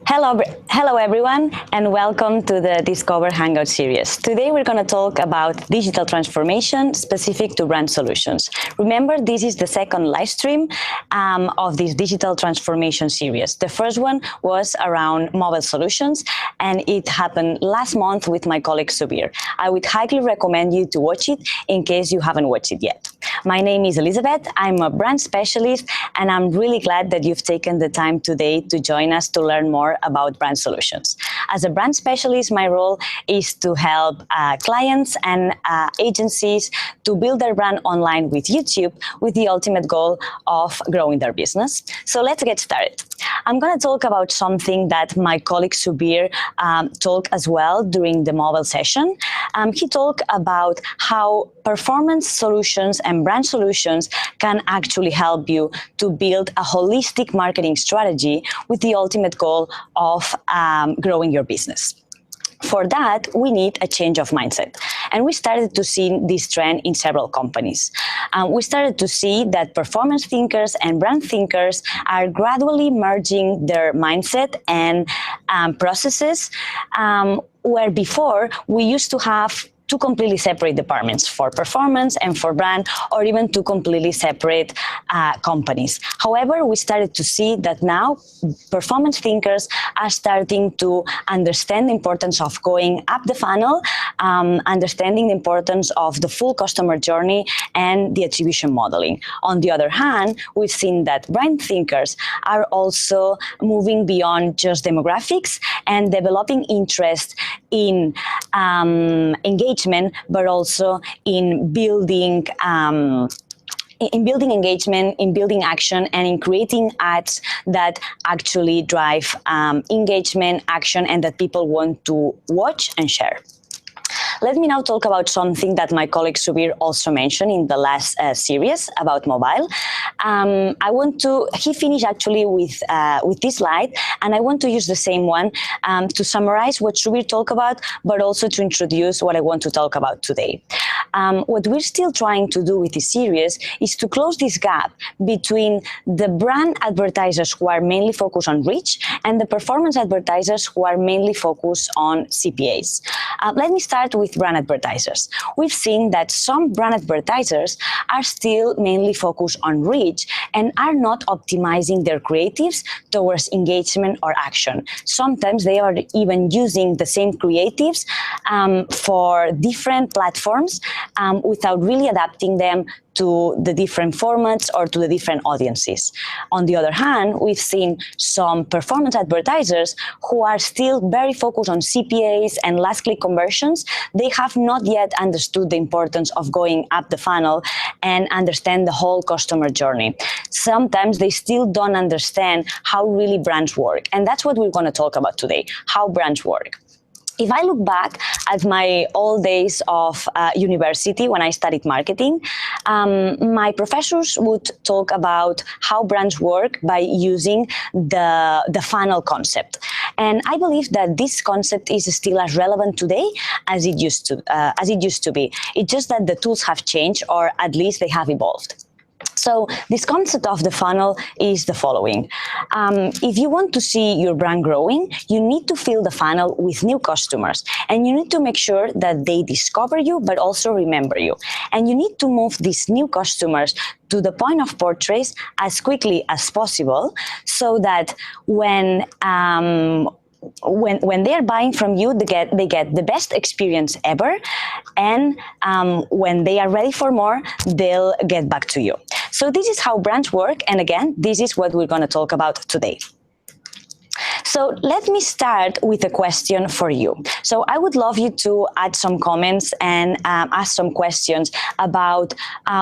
Hello everyone, and welcome to the Discover Hangout series. Today we're going to talk about digital transformation specific to brand solutions. Remember, this is the second live stream of this digital transformation series. The first one was around mobile solutions, and it happened last month with my colleague Subir. I would highly recommend you to watch it in case you haven't watched it yet. My name is Elizabeth. I'm a brand specialist, and I'm really glad that you've taken the time today to join us to learn more about brand solutions. As a brand specialist, my role is to help clients and agencies to build their brand online with YouTube with the ultimate goal of growing their business. So let's get started. I'm going to talk about something that my colleague Subir talked as well during the mobile session. He talked about how performance solutions and brand solutions can actually help you to build a holistic marketing strategy with the ultimate goal of growing your business. For that, we need a change of mindset. And we started to see this trend in several companies. We started to see that performance thinkers and brand thinkers are gradually merging their mindset and processes, where before we used to have two completely separate departments for performance and for brand, or even two completely separate companies. However, we started to see that now performance thinkers are starting to understand the importance of going up the funnel, understanding the importance of the full customer journey and the attribution modeling. On the other hand, we've seen that brand thinkers are also moving beyond just demographics and developing interest in engagement, but also in building engagement, in building action, and in creating ads that actually drive engagement, action, and that people want to watch and share. Let me now talk about something that my colleague Subir also mentioned in the last series about mobile. He finished actually with this slide, and I want to use the same one to summarize what Subir talked about, but also to introduce what I want to talk about today. What we're still trying to do with this series is to close this gap between the brand advertisers who are mainly focused on reach and the performance advertisers who are mainly focused on CPAs. Let me start with brand advertisers. We've seen that some brand advertisers are still mainly focused on reach and are not optimizing their creatives towards engagement or action. Sometimes they are even using the same creatives for different platforms without really adapting them to the different formats or to the different audiences. On the other hand, we've seen some performance advertisers who are still very focused on CPAs and last click conversions. They have not yet understood the importance of going up the funnel and understand the whole customer journey. Sometimes they still don't understand how really brands work. And that's what we're going to talk about today, how brands work. If I look back at my old days of university when I studied marketing, my professors would talk about how brands work by using the funnel concept. And I believe that this concept is still as relevant today as it used to be. It's just that the tools have changed, or at least they have evolved. So this concept of the funnel is the following. If you want to see your brand growing, you need to fill the funnel with new customers, and you need to make sure that they discover you, but also remember you. And you need to move these new customers to the point of purchase as quickly as possible, so that when they're buying from you, they get the best experience ever, and when they are ready for more, they'll get back to you. So this is how brands work, and again, this is what we're going to talk about today. So let me start with a question for you. So I would love you to add some comments and ask some questions about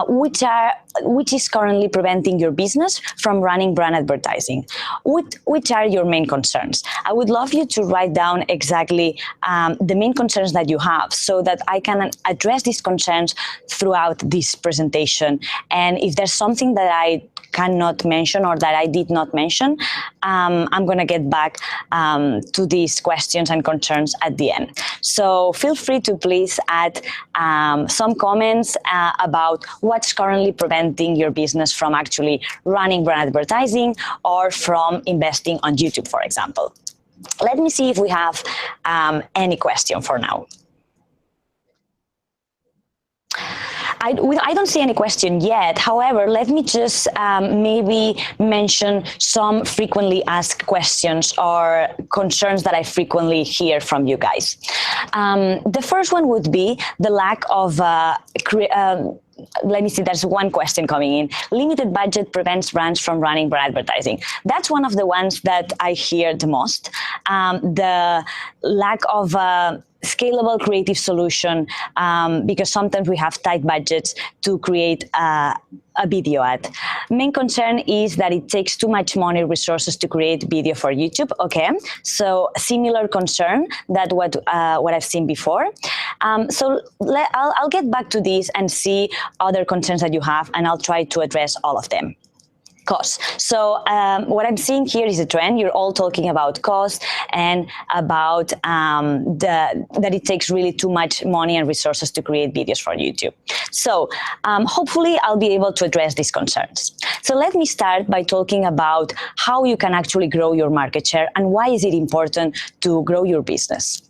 which is currently preventing your business from running brand advertising. Which are your main concerns? I would love you to write down exactly the main concerns that you have, so that I can address these concerns throughout this presentation. And if there's something that I cannot mention or that I did not mention, I'm going to get back to these questions and concerns at the end. So feel free to please add some comments about what's currently preventing your business from actually running brand advertising or from investing on YouTube, for example. Let me see if we have any question for now. I don't see any question yet. However, let me just maybe mention some frequently asked questions or concerns that I frequently hear from you guys. The first one would be the lack of let me see, there's one question coming in. Limited budget prevents brands from running brand advertising. That's one of the ones that I hear the most. The lack of scalable creative solution, because sometimes we have tight budgets to create a video ad. Main concern is that it takes too much money, resources to create video for YouTube. Okay, so similar concern that what I've seen before. So I'll get back to this and see other concerns that you have, and I'll try to address all of them. Cost. So what I'm seeing here is a trend. You're all talking about cost and about that it takes really too much money and resources to create videos for YouTube. So hopefully I'll be able to address these concerns. So let me start by talking about how you can actually grow your market share and why is it important to grow your business.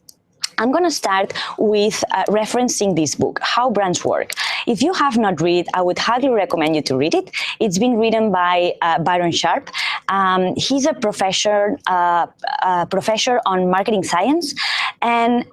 I'm going to start with referencing this book, How Brands Work. If you have not read, I would highly recommend you to read it. It's been written by Byron Sharp. He's a professor on marketing science, and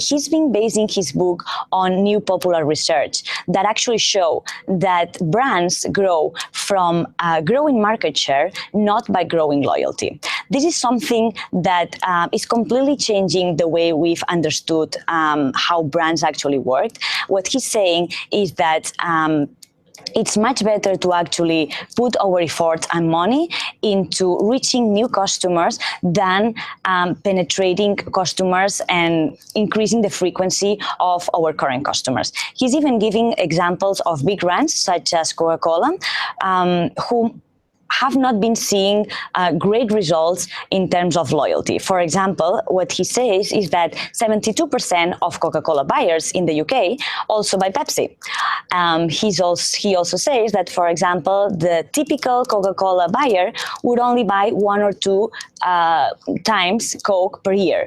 he's been basing his book on new popular research that actually show that brands grow from growing market share, not by growing loyalty. This is something that is completely changing the way we've understood how brands actually work. What he's saying is that it's much better to actually put our effort and money into reaching new customers than penetrating customers and increasing the frequency of our current customers. He's even giving examples of big brands such as Coca-Cola, who have not been seeing great results in terms of loyalty. For example, what he says is that 72% of Coca-Cola buyers in the UK also buy Pepsi. He also says that, for example, the typical Coca-Cola buyer would only buy 1 or 2 times Coke per year.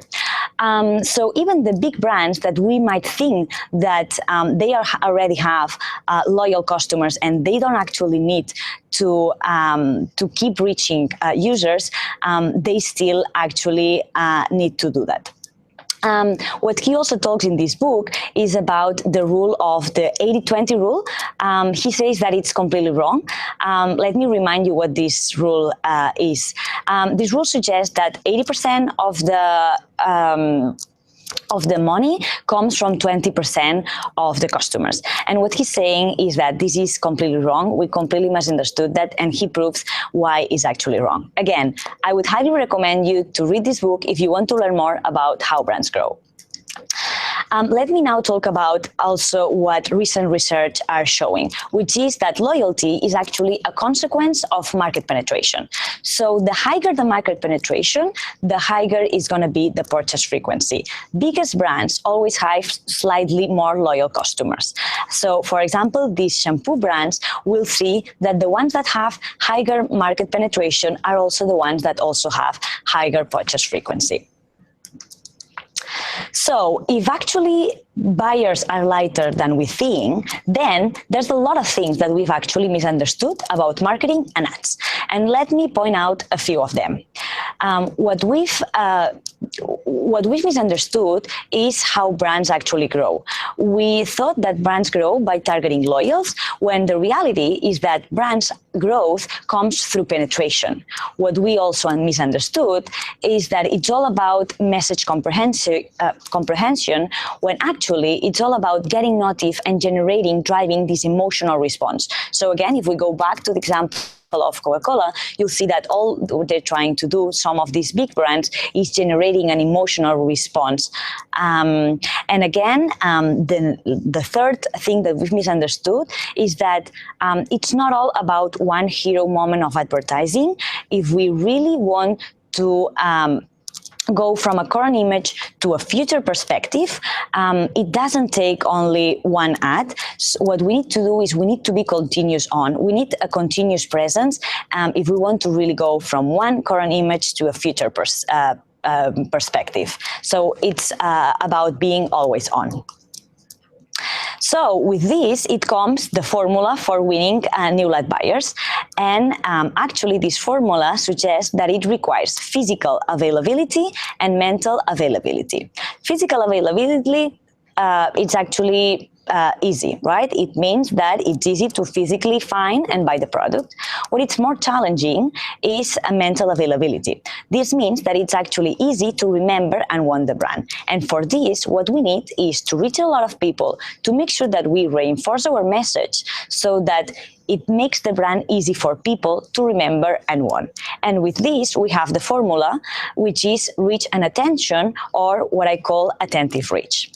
So even the big brands that we might think that they already have loyal customers and they don't actually need to keep reaching users, they still actually need to do that. What he also talks in this book is about the rule of the 80-20 rule. He says that it's completely wrong. Let me remind you what this rule is. This rule suggests that 80% of the money comes from 20% of the customers. And what he's saying is that this is completely wrong. We completely misunderstood that, and he proves why it's actually wrong. Again, I would highly recommend you to read this book if you want to learn more about how brands grow. Let me now talk about also what recent research are showing, which is that loyalty is actually a consequence of market penetration. So the higher the market penetration, the higher is going to be the purchase frequency. Biggest brands always have slightly more loyal customers. So, for example, these shampoo brands will see that the ones that have higher market penetration are also the ones that also have higher purchase frequency. So if actually buyers are lighter than we think, then there's a lot of things that we've actually misunderstood about marketing and ads. And let me point out a few of them. What we've misunderstood is how brands actually grow. We thought that brands grow by targeting loyals, when the reality is that brands' growth comes through penetration. What we also misunderstood is that it's all about message comprehension, when actually it's all about getting notice and driving this emotional response. So again, if we go back to the example of Coca-Cola, you'll see that all they're trying to do, some of these big brands, is generating an emotional response. And again, the third thing that we've misunderstood is that it's not all about one hero moment of advertising. If we really want to go from a current image to a future perspective, it doesn't take only one ad. So what we need to do is we need to be continuous on. We need a continuous presence if we want to really go from one current image to a future perspective. So it's about being always on. So with this, it comes the formula for winning new lead buyers. And actually, this formula suggests that it requires physical availability and mental availability. Physical availability, it's actually easy, right? It means that it's easy to physically find and buy the product. What it's more challenging is mental availability. This means that it's actually easy to remember and want the brand. And for this, what we need is to reach a lot of people to make sure that we reinforce our message so that it makes the brand easy for people to remember and want. And with this, we have the formula, which is reach and attention, or what I call attentive reach.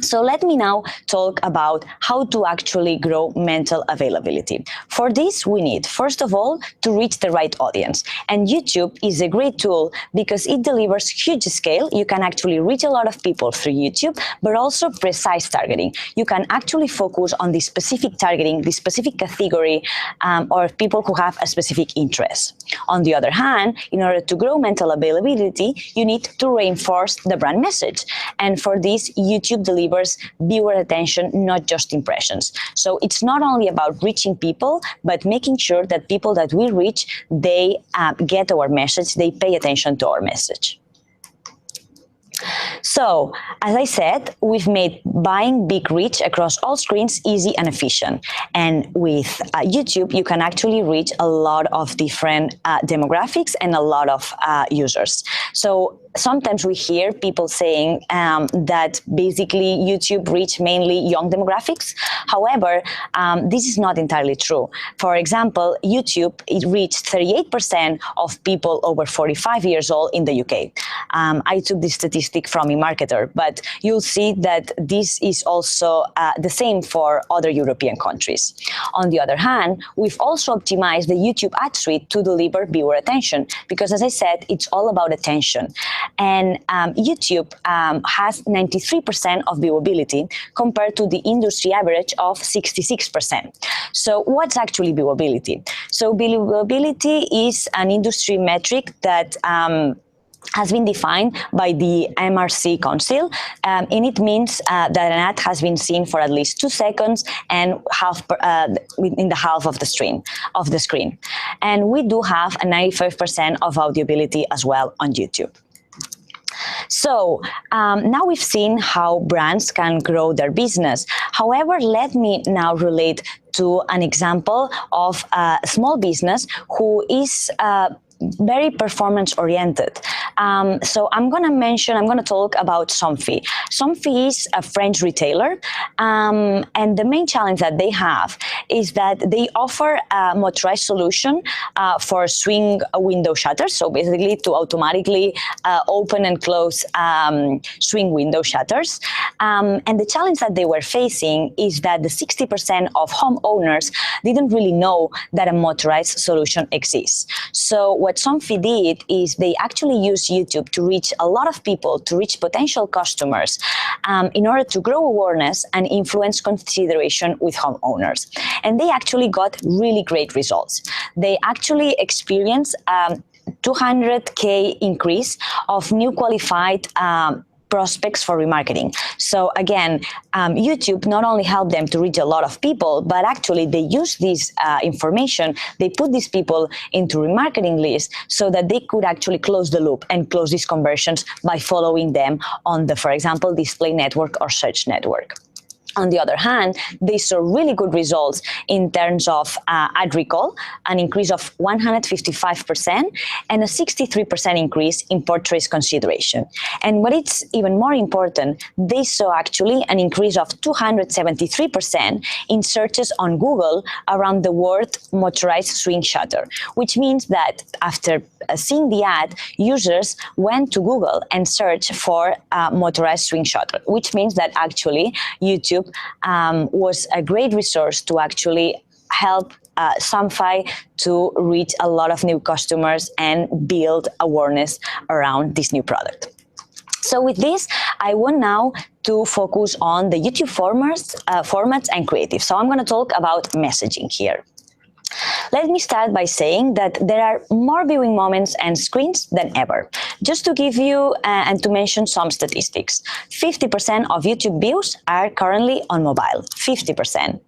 So let me now talk about how to actually grow mental availability. For this, we need, first of all, to reach the right audience. And YouTube is a great tool because it delivers huge scale. You can actually reach a lot of people through YouTube, but also precise targeting. You can actually focus on the specific targeting, the specific category, or people who have a specific interest. On the other hand, in order to grow mental availability, you need to reinforce the brand message. And for this, YouTube delivers viewer attention, not just impressions. So it's not only about reaching people, but making sure that people that we reach, they get our message, they pay attention to our message. So, as I said, we've made buying big reach across all screens easy and efficient. And with YouTube, you can actually reach a lot of different demographics and a lot of users. So sometimes we hear people saying that basically YouTube reach mainly young demographics. However, this is not entirely true. For example, YouTube, it reached 38% of people over 45 years old in the UK. I took this statistic from eMarketer, but you'll see that this is also the same for other European countries. On the other hand, we've also optimized the YouTube ad suite to deliver viewer attention, because as I said, it's all about attention. And YouTube has 93% of viewability compared to the industry average of 66%. So what's actually viewability? So viewability is an industry metric that has been defined by the MRC Council, and it means that an ad has been seen for at least 2 seconds and in the half of the screen. And we do have a 95% of audibility as well on YouTube. So now we've seen how brands can grow their business. However, let me now relate to an example of a small business who is very performance-oriented. So I'm going to talk about Somfy. Somfy is a French retailer, and the main challenge that they have is that they offer a motorized solution for swing window shutters, so basically to automatically open and close swing window shutters. And the challenge that they were facing is that the 60% of homeowners didn't really know that a motorized solution exists. So what Somfy did is they actually used YouTube to reach a lot of people, to reach potential customers, in order to grow awareness and influence consideration with homeowners. And they actually got really great results. They actually experienced 200K increase of new qualified prospects for remarketing. So again, YouTube not only helped them to reach a lot of people, but actually they use this information, they put these people into remarketing lists so that they could actually close the loop and close these conversions by following them on the, for example, display network or search network. On the other hand, they saw really good results in terms of ad recall, an increase of 155%, and a 63% increase in purchase consideration. And what is even more important, they saw actually an increase of 273% in searches on Google around the word motorized swing shutter, which means that after seeing the ad, users went to Google and searched for motorized swing shutter, which means that actually YouTube was a great resource to actually help Somfy to reach a lot of new customers and build awareness around this new product. So with this, I want now to focus on the YouTube formats and creative. So I'm going to talk about messaging here. Let me start by saying that there are more viewing moments and screens than ever. Just to give you and to mention some statistics, 50% of YouTube views are currently on mobile, 50%.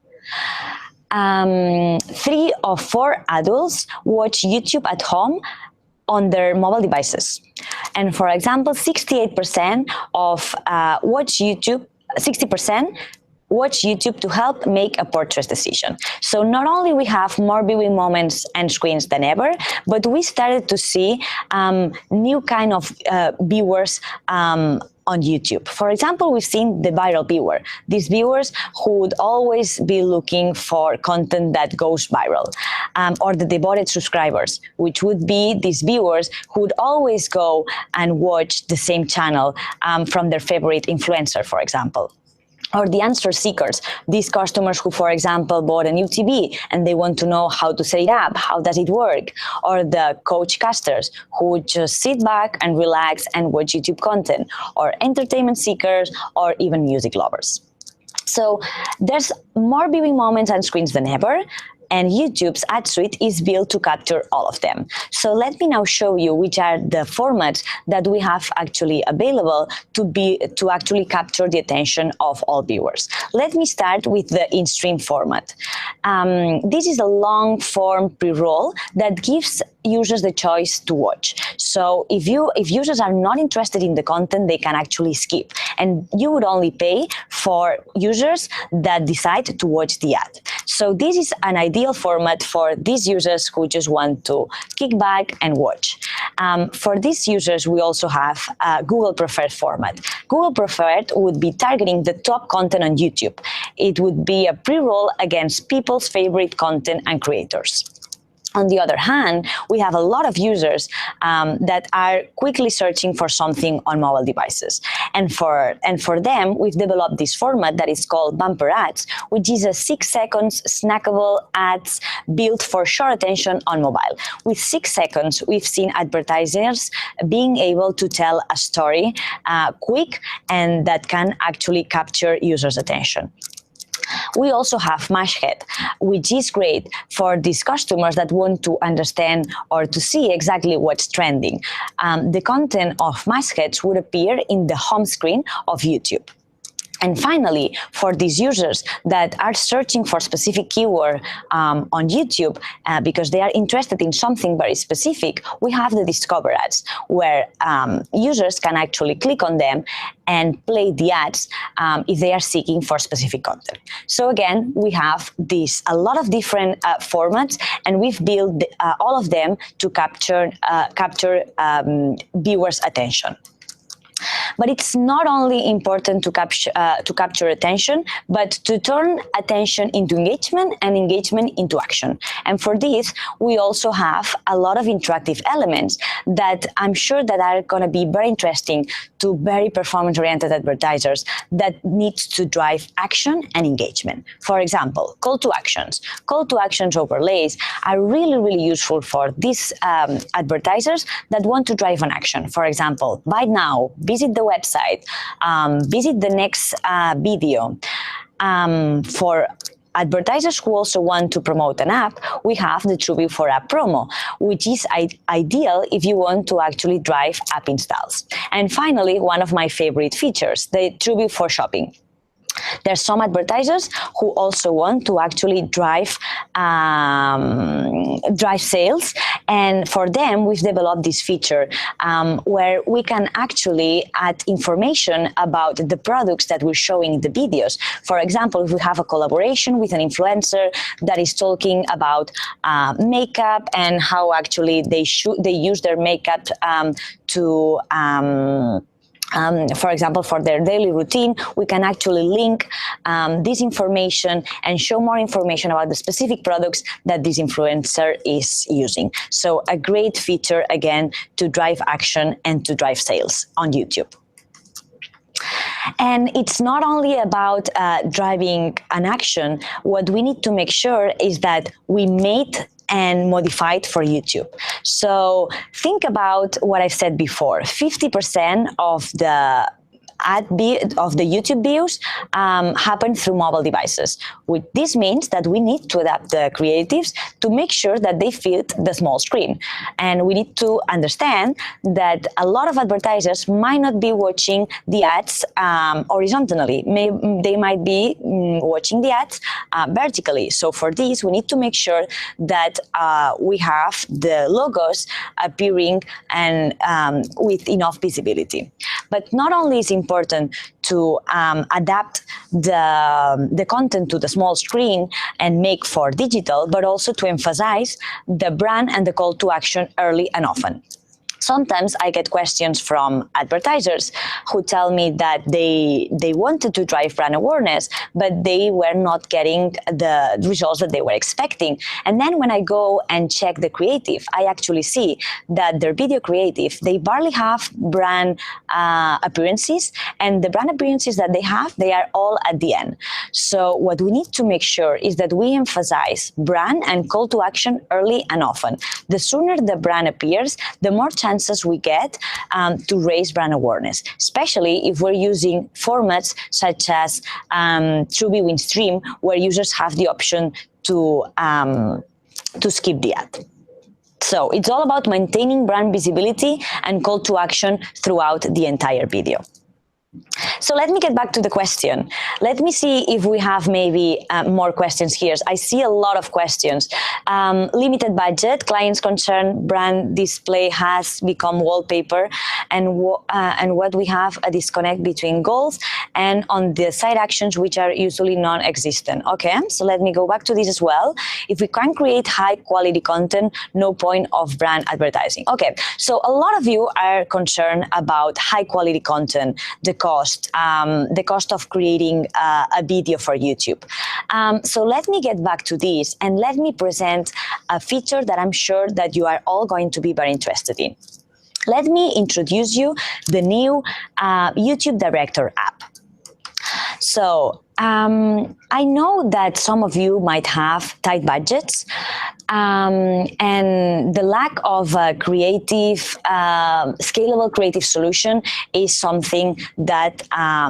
3 of 4 adults watch YouTube at home on their mobile devices. And for example, 68% of watch YouTube, 60% watch YouTube to help make a purchase decision. So not only we have more viewing moments and screens than ever, but we started to see new kind of viewers on YouTube. For example, we've seen the viral viewer. These viewers who would always be looking for content that goes viral, or the devoted subscribers, which would be these viewers who would always go and watch the same channel from their favorite influencer, for example. Or the answer seekers, these customers who, for example, bought a new TV and they want to know how to set it up, how does it work? Or the coach casters who just sit back and relax and watch YouTube content, or entertainment seekers, or even music lovers. So there's more viewing moments and screens than ever, and YouTube's ad suite is built to capture all of them. So let me now show you which are the formats that we have actually available to actually capture the attention of all viewers. Let me start with the in-stream format. This is a long-form pre-roll that gives users the choice to watch. So if users are not interested in the content, they can actually skip, and you would only pay for users that decide to watch the ad. So this is an ideal format for these users who just want to kick back and watch. For these users, we also have a Google Preferred format. Google Preferred would be targeting the top content on YouTube. It would be a pre-roll against people's favorite content and creators. On the other hand, we have a lot of users that are quickly searching for something on mobile devices. And for them, we've developed this format that is called bumper ads, which is a 6 seconds snackable ads built for short attention on mobile. With 6 seconds, we've seen advertisers being able to tell a story quick and that can actually capture users' attention. We also have Masthead, which is great for these customers that want to understand or to see exactly what's trending. The content of Mastheads would appear in the home screen of YouTube. And finally, for these users that are searching for specific keyword on YouTube because they are interested in something very specific, we have the Discover ads, where users can actually click on them and play the ads if they are seeking for specific content. So again, we have a lot of different formats, and we've built all of them to capture viewers' attention. But it's not only important to capture attention, but to turn attention into engagement and engagement into action. And for this, we also have a lot of interactive elements that I'm sure that are going to be very interesting to very performance-oriented advertisers that needs to drive action and engagement. For example, call to actions. Call to actions overlays are really, really useful for these advertisers that want to drive an action. For example, buy now, visit the website, visit the next video. For advertisers who also want to promote an app, we have the TrueView for App Promo, which is ideal if you want to actually drive app installs. And finally, one of my favorite features, the TrueView for Shopping. There's some advertisers who also want to actually drive sales, and for them, we've developed this feature where we can actually add information about the products that we're showing in the videos. For example, if we have a collaboration with an influencer that is talking about makeup and how actually they use their makeup to for example, for their daily routine, we can actually link this information and show more information about the specific products that this influencer is using. So a great feature, again, to drive action and to drive sales on YouTube. And it's not only about driving an action. What we need to make sure is that we made and modified for YouTube. So think about what I said before. 50% of the the YouTube views happen through mobile devices. This means that we need to adapt the creatives to make sure that they fit the small screen. And we need to understand that a lot of advertisers might not be watching the ads horizontally. They might be watching the ads vertically. So for this, we need to make sure that we have the logos appearing and with enough visibility. But not only is it important to adapt the content to the small screen and make for digital, but also to emphasize the brand and the call to action early and often. Sometimes I get questions from advertisers who tell me that they wanted to drive brand awareness, but they were not getting the results that they were expecting. And then when I go and check the creative, I actually see that their video creative, they barely have brand appearances, and the brand appearances that they are all at the end. So what we need to make sure is that we emphasize brand and call to action early and often. The sooner the brand appears, the more chances we get to raise brand awareness, especially if we're using formats such as TrueView InStream, where users have the option to skip the ad. So it's all about maintaining brand visibility and call to action throughout the entire video. So let me get back to the question. Let me see if we have maybe more questions here. I see a lot of questions. Limited budget, clients concerned, brand display has become wallpaper, and what we have a disconnect between goals and on the side actions, which are usually non-existent. Okay, so let me go back to this as well. If we can create high quality content, no point of brand advertising. Okay, so a lot of you are concerned about high quality content, the cost of creating a video for YouTube. So let me get back to this and let me present a feature that I'm sure that you are all going to be very interested in. Let me introduce you the new YouTube Director app. So I know that some of you might have tight budgets, and the lack of a creative, scalable creative solution is something that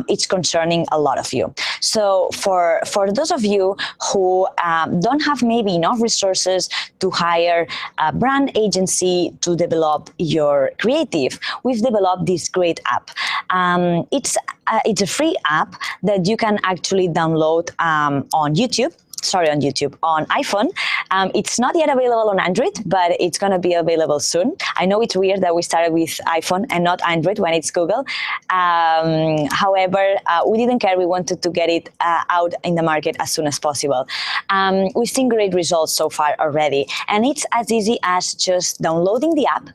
it's concerning a lot of you. So for those of you who don't have maybe enough resources to hire a brand agency to develop your creative, we've developed this great app. It's a free app that you can actually download on iPhone. It's not yet available on Android, but it's going to be available soon. I know it's weird that we started with iPhone and not Android when it's Google. However, we didn't care. We wanted to get it out in the market as soon as possible. We've seen great results so far already, and it's as easy as just downloading the app,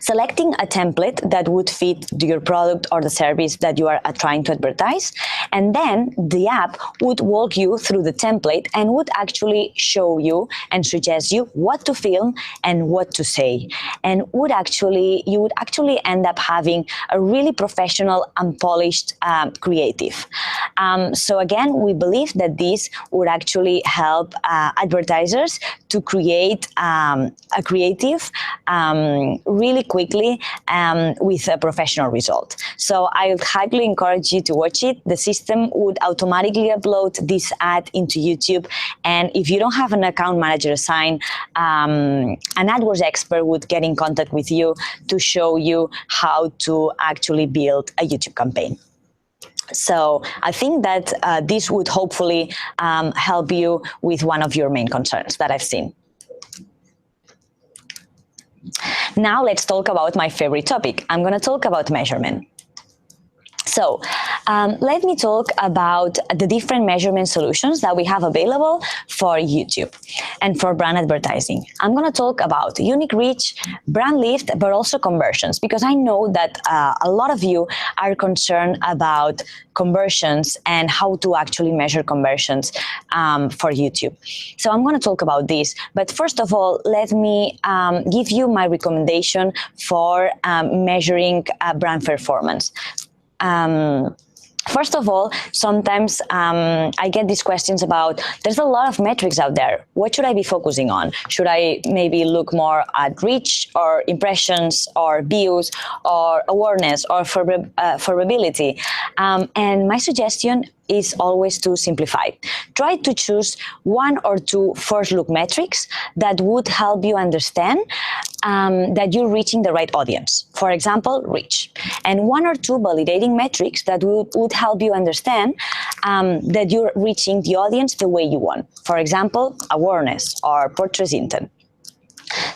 selecting a template that would fit your product or the service that you are trying to advertise, and then the app would walk you through the template and would actually show you and suggest you what to film and what to say, and you would actually end up having a really professional and polished creative. So again, we believe that this would actually help advertisers to create a creative really quickly with a professional result. So I would highly encourage you to watch it. The system would automatically upload this ad into YouTube, and if you don't have an account manager assigned, an AdWords expert would get in contact with you to show you how to actually build a YouTube campaign. So I think that this would hopefully help you with one of your main concerns that I've seen. Now let's talk about my favorite topic. I'm going to talk about measurement. So let me talk about the different measurement solutions that we have available for YouTube and for brand advertising. I'm going to talk about unique reach, brand lift, but also conversions, because I know that a lot of you are concerned about conversions and how to actually measure conversions for YouTube. So I'm going to talk about this. But first of all, let me give you my recommendation for measuring brand performance. First of all, sometimes I get these questions about, there's a lot of metrics out there. What should I be focusing on? Should I maybe look more at reach or impressions or views or awareness or favorability? And my suggestion is always to simplify. Try to choose one or two first look metrics that would help you understand that you're reaching the right audience. For example, reach. And one or two validating metrics that would help you understand that you're reaching the audience the way you want. For example, awareness or purchase intent.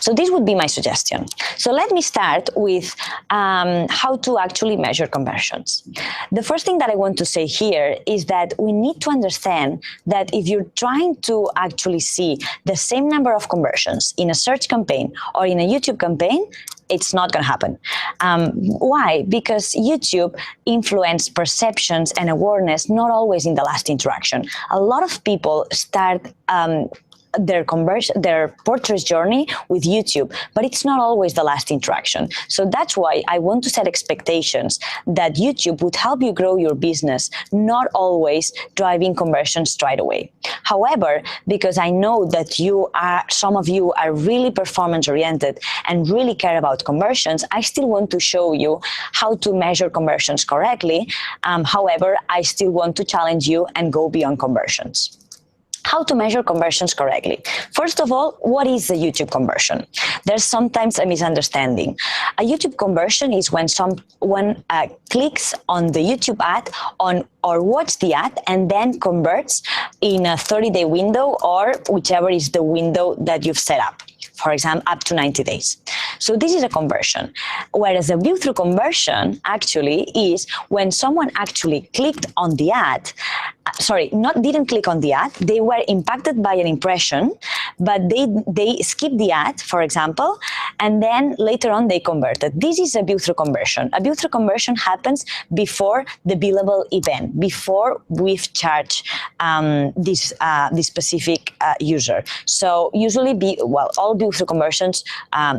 So this would be my suggestion. So let me start with how to actually measure conversions. The first thing that I want to say here is that we need to understand that if you're trying to actually see the same number of conversions in a search campaign or in a YouTube campaign, it's not going to happen. Why? Because YouTube influences perceptions and awareness not always in the last interaction. A lot of people start their purchase journey with YouTube, but it's not always the last interaction. So that's why I want to set expectations that YouTube would help you grow your business, not always driving conversions straight away. However, because I know that some of you are really performance oriented and really care about conversions, I still want to show you how to measure conversions correctly. However, I still want to challenge you and go beyond conversions. How to measure conversions correctly. First of all, what is a YouTube conversion? There's sometimes a misunderstanding. A YouTube conversion is when someone clicks on the YouTube ad or watch the ad and then converts in a 30-day window or whichever is the window that you've set up. For example, up to 90 days. So this is a conversion. Whereas a view-through conversion actually is when someone actually clicked on the ad, didn't click on the ad, they were impacted by an impression, but they skipped the ad, for example, and then later on they converted. This is a view-through conversion. A view-through conversion happens before the billable event, before we've charged this specific user. So usually all view-through conversions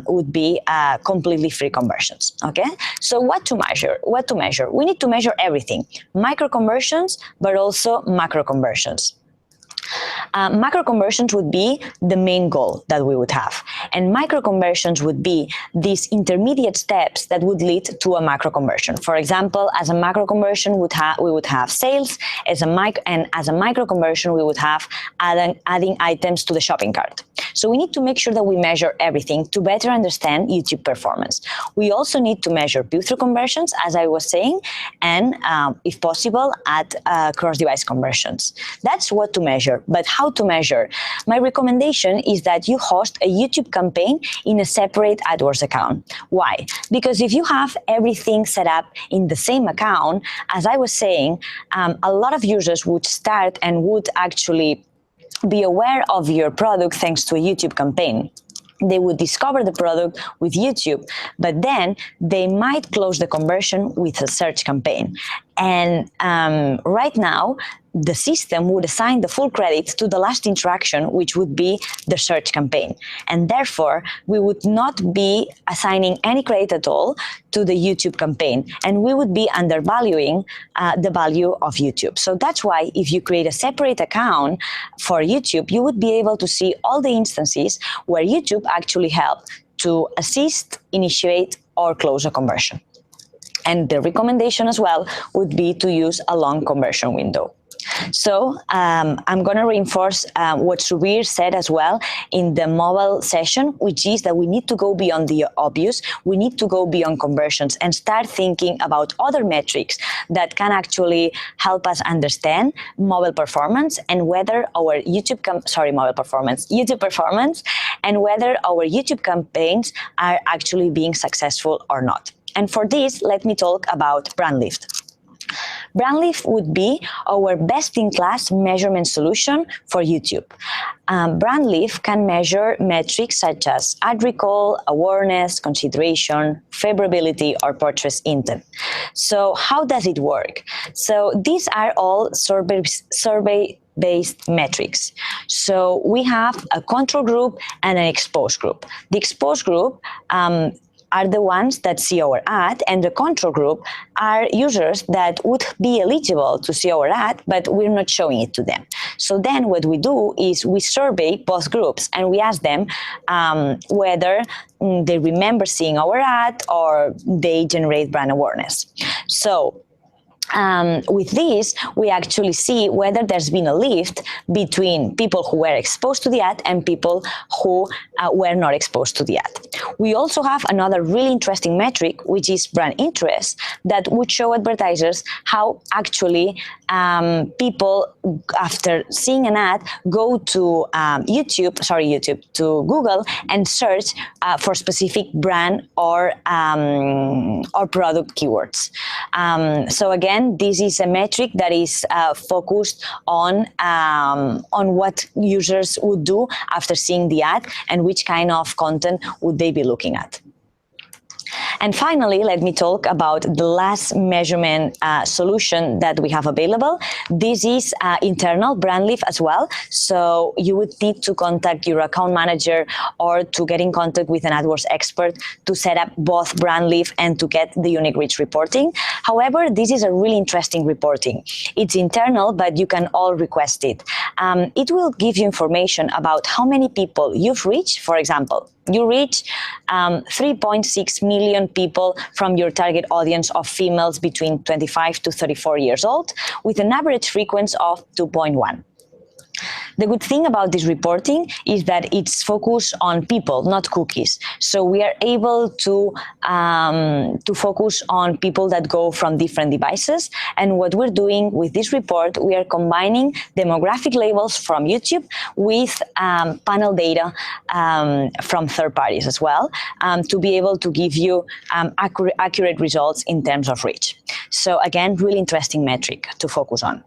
would be completely free conversions. Okay. So what to measure? We need to measure everything: micro conversions, but also macro conversions. Macro conversions would be the main goal that we would have, and micro conversions would be these intermediate steps that would lead to a macro conversion. For example, as a macro conversion, we would have sales, as a micro conversion, we would have adding items to the shopping cart. So we need to make sure that we measure everything to better understand YouTube performance. We also need to measure view-through conversions, as I was saying, and if possible, add cross-device conversions. That's what to measure. But how to measure? My recommendation is that you host a YouTube campaign in a separate AdWords account. Why? Because if you have everything set up in the same account, as I was saying, a lot of users would start and would actually be aware of your product thanks to a YouTube campaign. They would discover the product with YouTube, but then they might close the conversion with a search campaign. And right now, the system would assign the full credit to the last interaction, which would be the search campaign. And therefore, we would not be assigning any credit at all to the YouTube campaign, and we would be undervaluing the value of YouTube. So that's why if you create a separate account for YouTube, you would be able to see all the instances where YouTube actually helped to assist, initiate, or close a conversion. And the recommendation as well would be to use a long conversion window. So I'm going to reinforce what Subir said as well in the mobile session, which is that we need to go beyond the obvious. We need to go beyond conversions and start thinking about other metrics that can actually help us understand mobile performance and whether our YouTube performance and whether our YouTube campaigns are actually being successful or not. And for this, let me talk about brand lift. Brand lift would be our best-in-class measurement solution for YouTube. Brand lift can measure metrics such as ad recall, awareness, consideration, favorability, or purchase intent. So how does it work? So these are all survey-based metrics. So we have a control group and an exposed group. The exposed group are the ones that see our ad, and the control group are users that would be eligible to see our ad, but we're not showing it to them. So then what we do is we survey both groups and we ask them whether they remember seeing our ad or they generate brand awareness. So with this, we actually see whether there's been a lift between people who were exposed to the ad and people who were not exposed to the ad. We also have another really interesting metric, which is brand interest, that would show advertisers how actually people, after seeing an ad, go to to Google and search for specific brand or product keywords. So again, this is a metric that is focused on what users would do after seeing the ad and which kind of content would they be looking at. And finally, let me talk about the last measurement solution that we have available. This is internal brand lift as well. So you would need to contact your account manager or to get in contact with an AdWords expert to set up both brand lift and to get the unique reach reporting. However, this is a really interesting reporting. It's internal, but you can all request it. It will give you information about how many people you've reached. For example, you reach 3.6 million people from your target audience of females between 25 to 34 years old, with an average frequency of 2.1. The good thing about this reporting is that it's focused on people, not cookies. So we are able to focus on people that go from different devices. And what we're doing with this report, we are combining demographic labels from YouTube with panel data from third parties as well, to be able to give you accurate results in terms of reach. So again, really interesting metric to focus on.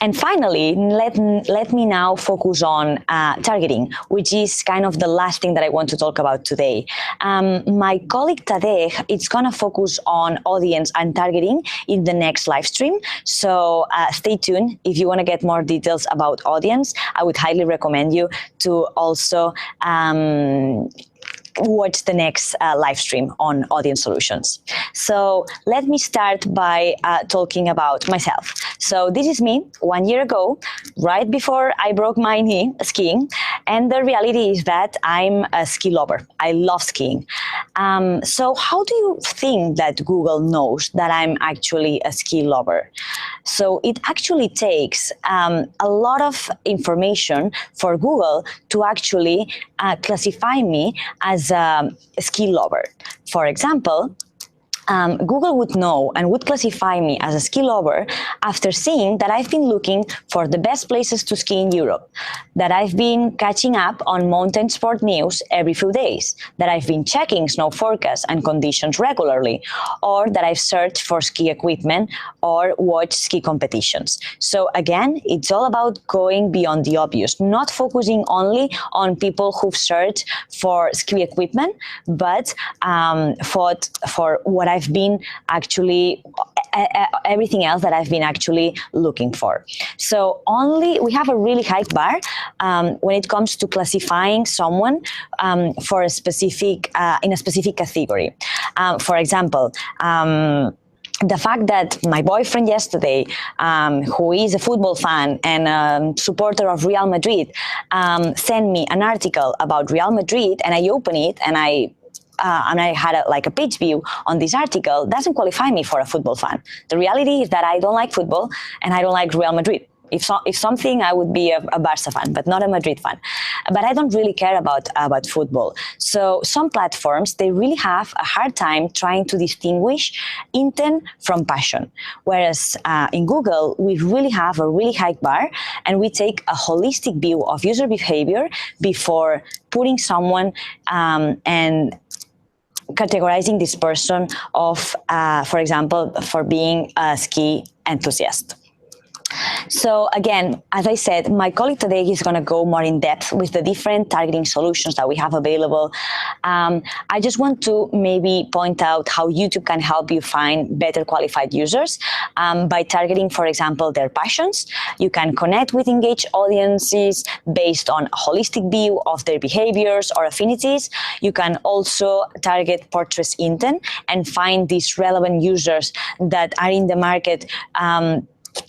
And finally, let me now focus on targeting, which is kind of the last thing that I want to talk about today. My colleague Tadej is going to focus on audience and targeting in the next live stream. So stay tuned. If you want to get more details about audience, I would highly recommend you to also watch the next live stream on audience solutions. So let me start by talking about myself. So this is me 1 year ago, right before I broke my knee skiing. And the reality is that I'm a ski lover. I love skiing. So how do you think that Google knows that I'm actually a ski lover? So it actually takes a lot of information for Google to actually classify me as a ski lover. For example, Google would know and would classify me as a ski lover after seeing that I've been looking for the best places to ski in Europe, that I've been catching up on mountain sport news every few days, that I've been checking snow forecasts and conditions regularly, or that I've searched for ski equipment or watched ski competitions. So again, it's all about going beyond the obvious, not focusing only on people who've searched for ski equipment, but for what I've been actually, everything else that I've been actually looking for. So we have a really high bar when it comes to classifying someone for a specific, in a specific category. For example, the fact that my boyfriend yesterday, who is a football fan and a supporter of Real Madrid, sent me an article about Real Madrid, and I open it and I had a page view on this article, doesn't qualify me for a football fan. The reality is that I don't like football and I don't like Real Madrid. If something, I would be a Barca fan, but not a Madrid fan. But I don't really care about football. So some platforms, they really have a hard time trying to distinguish intent from passion. Whereas in Google, we really have a really high bar, and we take a holistic view of user behavior before putting someone and categorizing this person of, for example, for being a ski enthusiast. So again, as I said, my colleague today is going to go more in depth with the different targeting solutions that we have available. I just want to maybe point out how YouTube can help you find better qualified users by targeting, for example, their passions. You can connect with engaged audiences based on a holistic view of their behaviors or affinities. You can also target portraits intent and find these relevant users that are in the market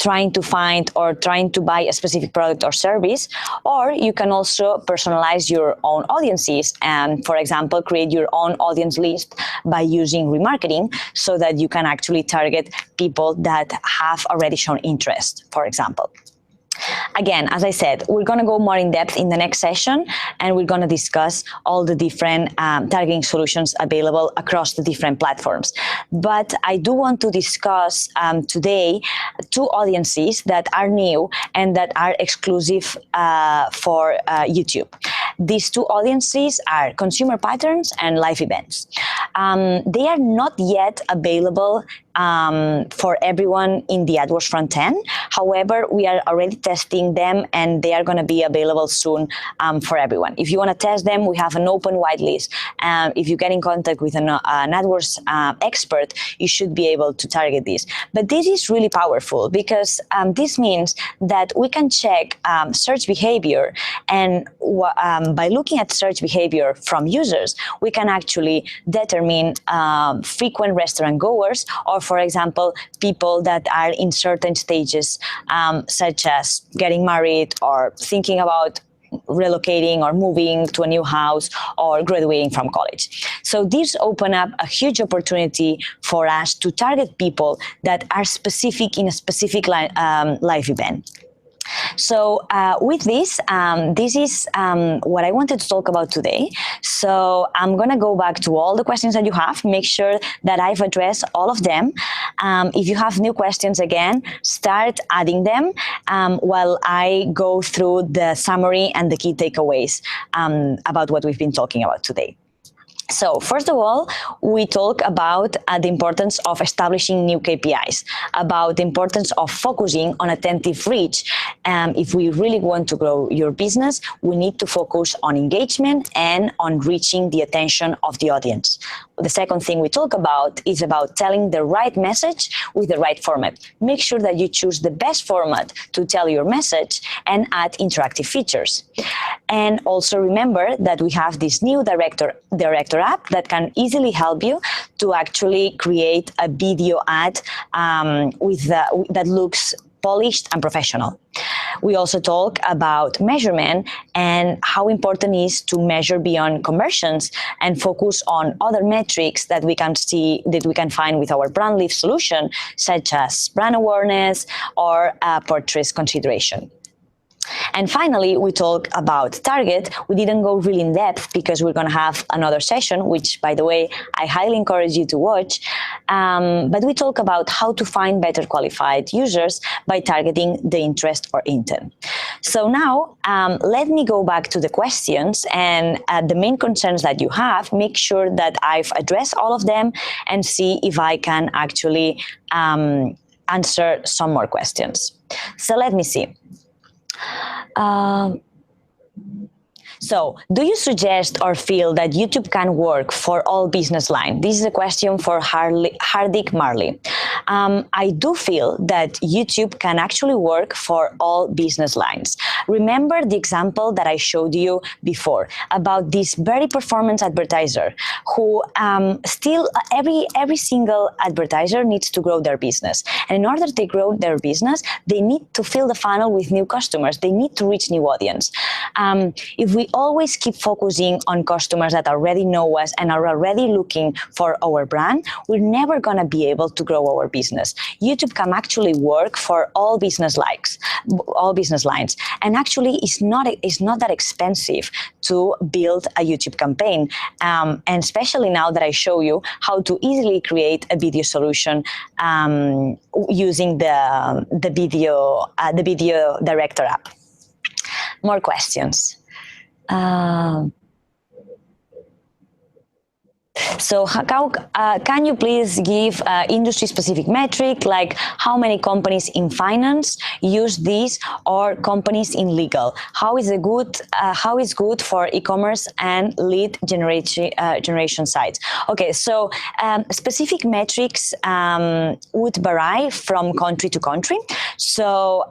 trying to find or trying to buy a specific product or service. Or you can also personalize your own audiences and, for example, create your own audience list by using remarketing so that you can actually target people that have already shown interest, for example. Again, as I said, we're going to go more in depth in the next session, and we're going to discuss all the different targeting solutions available across the different platforms. But I do want to discuss today two audiences that are new and that are exclusive for YouTube. These two audiences are consumer patterns and live events. They are not yet available for everyone in the AdWords front end. However, we are already testing them, and they are going to be available soon for everyone. If you want to test them, we have an open whitelist. If you get in contact with an AdWords expert, you should be able to target this. But this is really powerful because this means that we can check search behavior, and by looking at search behavior from users, we can actually determine frequent restaurant goers, or for example, people that are in certain stages, such as getting married or thinking about relocating or moving to a new house or graduating from college. So these open up a huge opportunity for us to target people that are specific in a specific live event. So with this, this is what I wanted to talk about today. So I'm going to go back to all the questions that you have, make sure that I've addressed all of them. If you have new questions, again, start adding them while I go through the summary and the key takeaways about what we've been talking about today. So first of all, we talk about the importance of establishing new KPIs, about the importance of focusing on attentive reach. If we really want to grow your business, we need to focus on engagement and on reaching the attention of the audience. The second thing we talk about is about telling the right message with the right format. Make sure that you choose the best format to tell your message and add interactive features. And also remember that we have this new director app that can easily help you to actually create a video ad that looks polished and professional. We also talk about measurement and how important it is to measure beyond conversions and focus on other metrics that we can see, that we can find with our brand lift solution, such as brand awareness or purchase consideration. And finally, we talk about target. We didn't go really in depth because we're going to have another session, which, by the way, I highly encourage you to watch. But we talk about how to find better qualified users by targeting the interest or intent. So now, let me go back to the questions and the main concerns that you have. Make sure that I've addressed all of them and see if I can actually answer some more questions. So let me see. So, do you suggest or feel that YouTube can work for all business lines? This is a question for Hardik Marley. I do feel that YouTube can actually work for all business lines. Remember the example that I showed you before about this very performance advertiser who still every single advertiser needs to grow their business. And in order to grow their business, they need to fill the funnel with new customers. They need to reach new audience. If we always keep focusing on customers that already know us and are already looking for our brand, we're never going to be able to grow our business. YouTube can actually work for all business lines. And actually, it's not that expensive to build a YouTube campaign. And especially now that I show you how to easily create a video solution using the video director app. More questions. So can you please give industry-specific metric, like how many companies in finance use this, or companies in legal? How is good for e-commerce and lead generation sites? Okay, so specific metrics would vary from country to country. So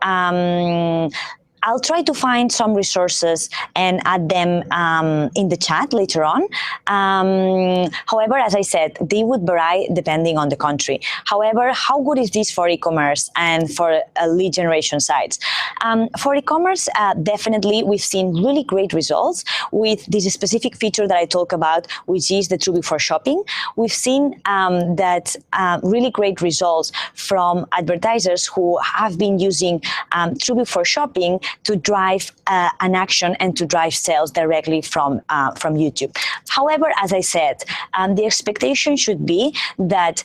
I'll try to find some resources and add them in the chat later on. However, as I said, they would vary depending on the country. However, how good is this for e-commerce and for lead generation sites? For e-commerce, definitely we've seen really great results with this specific feature that I talk about, which is the True Before Shopping. We've seen that really great results from advertisers who have been using True Before Shopping to drive an action and to drive sales directly from YouTube. However, as I said, the expectation should be that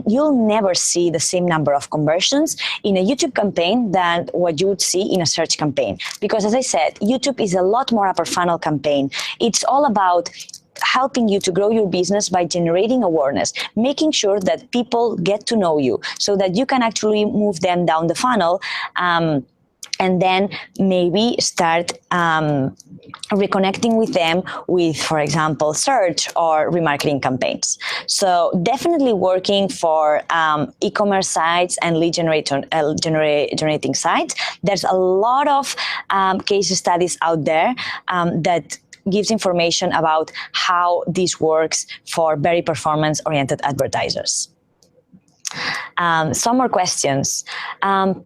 you'll never see the same number of conversions in a YouTube campaign than what you would see in a search campaign. Because as I said, YouTube is a lot more upper funnel campaign. It's all about helping you to grow your business by generating awareness, making sure that people get to know you so that you can actually move them down the funnel, and then maybe start reconnecting with them with, for example, search or remarketing campaigns. So definitely working for e-commerce sites and lead generating sites. There's a lot of case studies out there that gives information about how this works for very performance-oriented advertisers. Some more questions.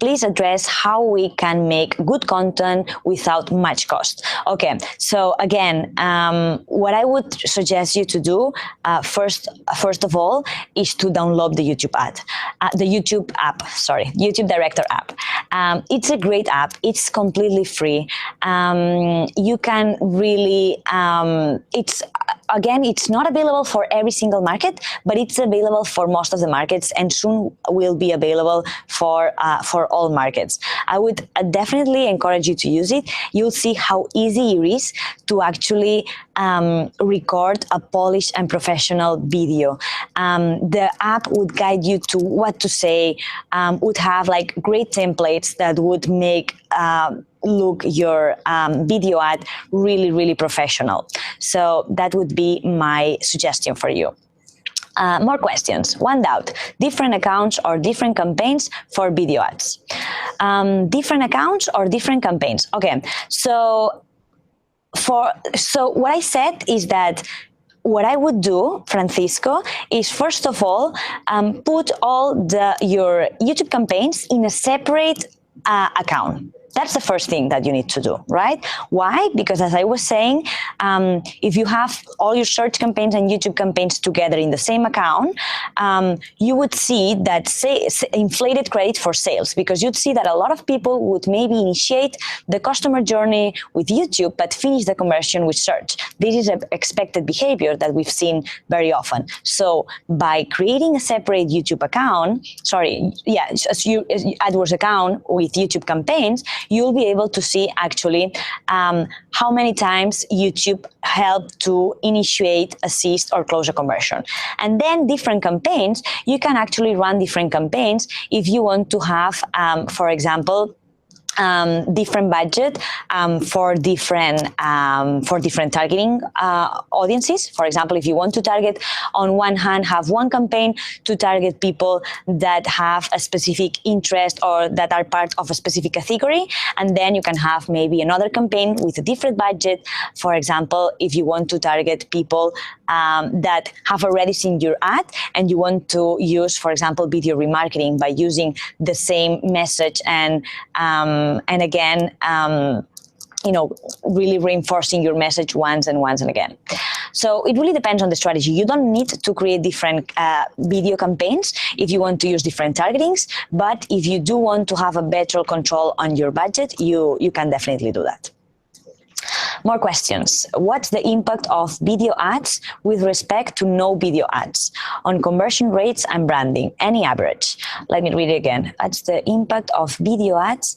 Please address how we can make good content without much cost. Okay, so again, what I would suggest you to do first of all is to download the YouTube Director app. It's a great app. It's completely free. You can really, it's not available for every single market, but it's available for most of the markets and soon will be available for all markets. I would definitely encourage you to use it. You'll see how easy it is to actually record a polished and professional video. The app would guide you to what to say, would have like great templates that would make look your video ad really, really professional. So that would be my suggestion for you. More questions. One doubt. Different accounts or different campaigns for video ads? Different accounts or different campaigns? Okay, so what I said is that what I would do, Francisco, is first of all, put all your YouTube campaigns in a separate account. That's the first thing that you need to do, right? Why? Because as I was saying, if you have all your search campaigns and YouTube campaigns together in the same account, you would see that inflated credit for sales, because you'd see that a lot of people would maybe initiate the customer journey with YouTube, but finish the conversion with search. This is an expected behavior that we've seen very often. So by creating a separate YouTube account, AdWords account with YouTube campaigns, you'll be able to see actually how many times YouTube helped to initiate, assist, or close a conversion. And then different campaigns, you can actually run different campaigns if you want to have, for example, different budget for different targeting audiences. For example, if you want to target, on one hand, have one campaign to target people that have a specific interest or that are part of a specific category, and then you can have maybe another campaign with a different budget. For example, if you want to target people that have already seen your ad and you want to use, for example, video remarketing by using the same message and again, really reinforcing your message once and again. So it really depends on the strategy. You don't need to create different video campaigns if you want to use different targetings, but if you do want to have a better control on your budget, you can definitely do that. More questions. What's the impact of video ads with respect to no video ads on conversion rates and branding? Any average? Let me read it again. What's the impact of video ads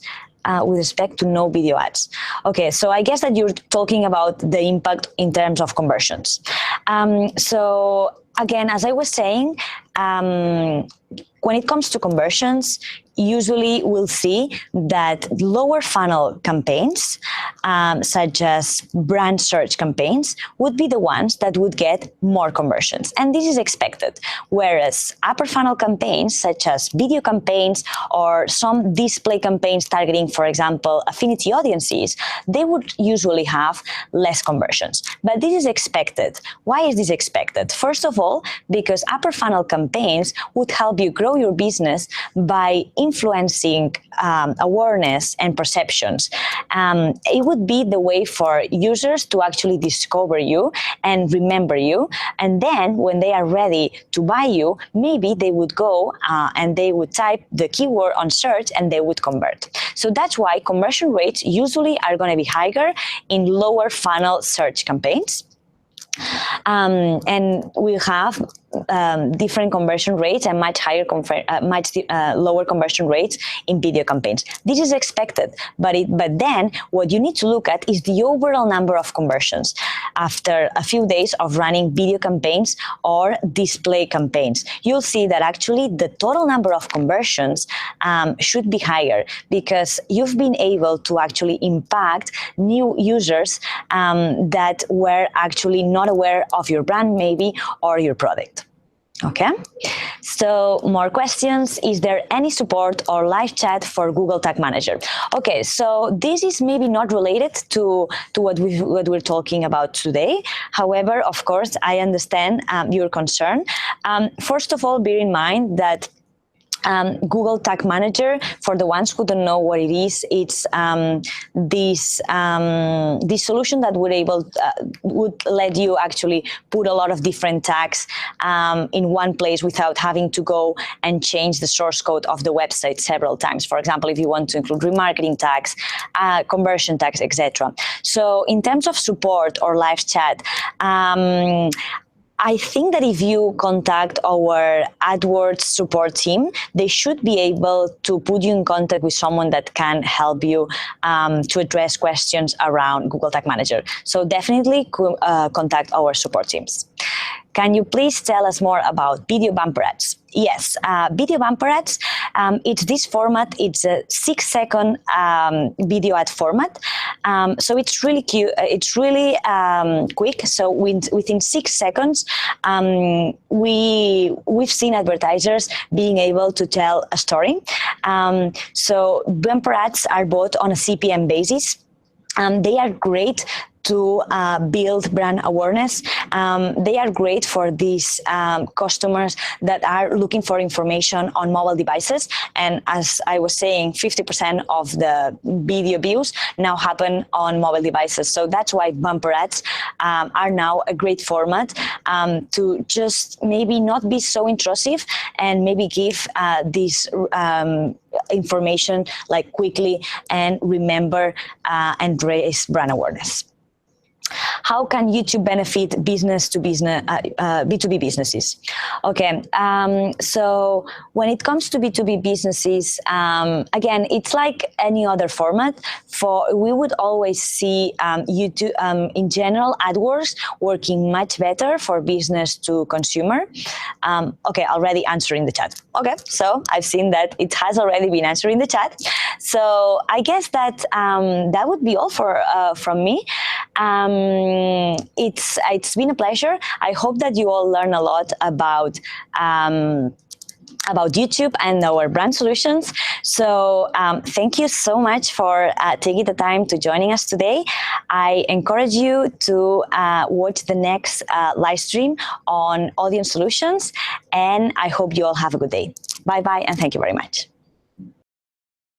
with respect to no video ads? Okay, so I guess that you're talking about the impact in terms of conversions. So again, as I was saying, when it comes to conversions, usually we'll see that lower funnel campaigns, such as brand search campaigns, would be the ones that would get more conversions. And this is expected. Whereas upper funnel campaigns, such as video campaigns or some display campaigns targeting, for example, affinity audiences, they would usually have less conversions. But this is expected. Why is this expected? First of all, because upper funnel campaigns would help you grow your business by influencing awareness and perceptions. It would be the way for users to actually discover you and remember you. And then when they are ready to buy you, maybe they would go and they would type the keyword on search and they would convert. So that's why conversion rates usually are going to be higher in lower funnel search campaigns. And we have different conversion rates and much higher, lower conversion rates in video campaigns. This is expected, but then what you need to look at is the overall number of conversions after a few days of running video campaigns or display campaigns. You'll see that actually the total number of conversions should be higher because you've been able to actually impact new users that were actually not aware of your brand maybe or your product. Okay, so more questions. Is there any support or live chat for Google Tag Manager? Okay, so this is maybe not related to what we're talking about today. However, of course, I understand your concern. First of all, bear in mind that Google Tag Manager, for the ones who don't know what it is, it's this solution that would let you actually put a lot of different tags in one place without having to go and change the source code of the website several times. For example, if you want to include remarketing tags, conversion tags, etc. So in terms of support or live chat, I think that if you contact our AdWords support team, they should be able to put you in contact with someone that can help you to address questions around Google Tag Manager. So definitely contact our support teams. Can you please tell us more about video bumper ads? Yes, video bumper ads, it's this format. It's a 6-second video ad format. So it's really cute. It's really quick. So within 6 seconds, we've seen advertisers being able to tell a story. So bumper ads are bought on a CPM basis. They are great to build brand awareness. They are great for these customers that are looking for information on mobile devices. And as I was saying, 50% of the video views now happen on mobile devices. So that's why bumper ads are now a great format to just maybe not be so intrusive and maybe give this information like quickly and remember and raise brand awareness. How can YouTube benefit business to business, B2B businesses? Okay, so when it comes to B2B businesses, again, it's like any other format. We would always see YouTube, in general, AdWords working much better for business to consumer. Okay, already answering the chat. Okay, so I've seen that it has already been answering the chat. So I guess that that would be all from me. It's been a pleasure. I hope that you all learn a lot about YouTube and our brand solutions. So thank you so much for taking the time to joining us today. I encourage you to watch the next live stream on audience solutions, and I hope you all have a good day. Bye-bye, and thank you very much.